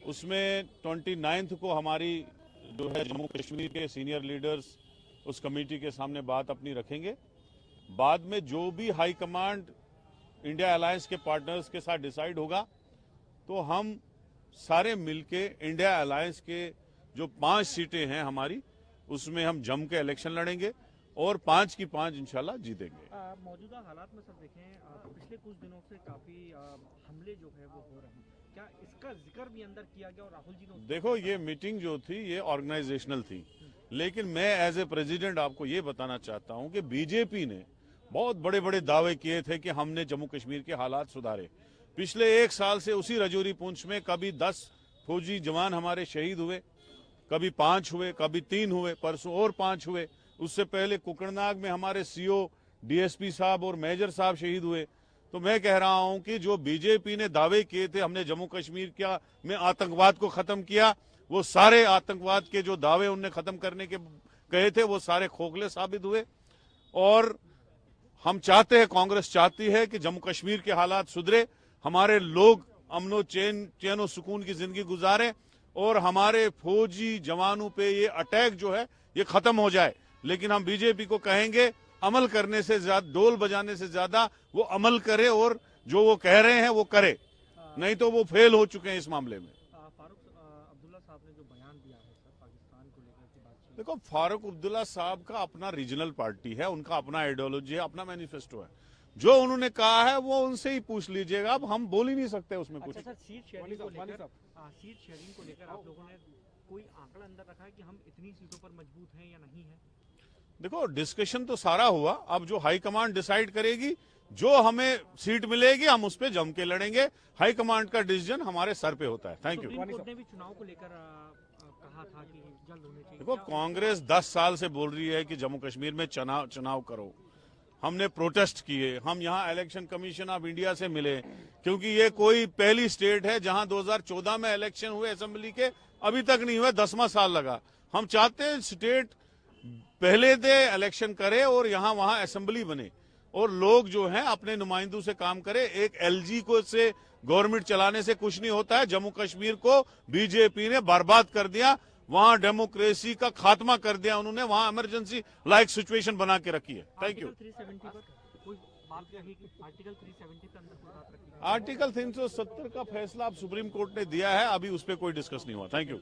उसमें 29 को हमारी जो है जम्मू कश्मीर के सीनियर लीडर्स उस कमेटी के सामने बात अपनी रखेंगे। बाद में जो भी हाई कमांड इंडिया अलायंस के पार्टनर्स के साथ डिसाइड होगा तो हम सारे मिलके इंडिया अलायंस के जो 5 सीटें हैं हमारी, उसमें हम जम के इलेक्शन लड़ेंगे और 5 की 5 इंशाल्लाह जीतेंगे। मौजूदा हालात में सर देखें, पिछले कुछ दिनों से काफी हमले जो है वो हो रहे हैं, क्या इसका जिक्र भी अंदर किया गया? और राहुल जी ने देखो, ये मीटिंग जो थी ये ऑर्गेनाइजेशनल थी, लेकिन मैं एज ए प्रेसिडेंट आपको ये बताना चाहता हूं कि बीजेपी ने बहुत बड़े बड़े दावे किए थे कि हमने जम्मू कश्मीर के हालात सुधारे। पिछले 1 साल से उसी रजौरी पुंछ में कभी 10 फौजी जवान हमारे शहीद हुए, कभी 5 हुए, कभी 3 हुए, परसों और 5 हुए। उससे पहले कुकड़नाग में हमारे सीओ, डीएसपी साहब और मेजर साहब शहीद हुए। तो मैं कह रहा हूं कि जो बीजेपी ने दावे किए थे हमने जम्मू कश्मीर में आतंकवाद को खत्म किया, वो सारे आतंकवाद के जो दावे उनने खत्म करने के कहे थे वो सारे खोखले साबित हुए। और हम चाहते हैं, कांग्रेस चाहती है कि जम्मू कश्मीर के हालात सुधरे, हमारे लोग अमनो चैन और सुकून की जिंदगी गुजारें और हमारे फौजी जवानों पे ये अटैक जो है ये खत्म हो जाए। लेकिन हम बीजेपी को कहेंगे अमल करने से ज्यादा, डोल बजाने से ज्यादा वो अमल करे और जो वो कह रहे हैं वो करे, नहीं तो वो फेल हो चुके हैं इस मामले में। फारूक अब्दुल्ला साहब ने जो बयान दिया है सर पाकिस्तान को लेकर की बातचीत, देखो, फारूक अब्दुल्ला साहब का अपना रीजनल पार्टी है, उनका अपना आइडियोलॉजी है, अपना मैनिफेस्टो है। जो उन्होंने कहा है वो उनसे ही पूछ लीजिएगा, अब हम बोल ही नहीं सकते उसमें कुछ। अच्छा सर, सीट शेयरिंग को लेकर आप लोगों ने कोई आंकड़ा अंदर रखा है कि हम इतनी सीटों पर मजबूत हैं या नहीं है? देखो, डिस्कशन तो सारा हुआ, अब जो हाई कमांड डिसाइड करेगी, जो हमें सीट मिलेगी हम उस पर जम के लड़ेंगे। हाई कमांड का डिसीजन हमारे सर पे होता है। Thank you. सुप्रीम कोर्ट ने भी चुनाव को लेकर कहा था कि जल्द होने चाहिए। देखो, कांग्रेस 10 साल से बोल रही है कि जम्मू कश्मीर में चुनाव करो। हमने प्रोटेस्ट किए, हम यहाँ इलेक्शन कमीशन ऑफ इंडिया से मिले, क्योंकि ये कोई पहली स्टेट है जहां 2014 में इलेक्शन हुए असेंबली के, अभी तक नहीं हुए, 10वां साल लगा। हम चाहते हैं स्टेट पहले दे इलेक्शन करे और यहाँ वहां असेंबली बने और लोग जो हैं अपने नुमाइंदों से काम करे। एक एलजी को से गवर्नमेंट चलाने से कुछ नहीं होता है। जम्मू कश्मीर को बीजेपी ने बर्बाद कर दिया, वहां डेमोक्रेसी का खात्मा कर दिया उन्होंने, वहां इमरजेंसी लाइक सिचुएशन बना के रखी है। Thank you. आर्टिकल 370 का फैसला अब सुप्रीम कोर्ट ने दिया है, अभी उस पर कोई डिस्कस नहीं हुआ। Thank you.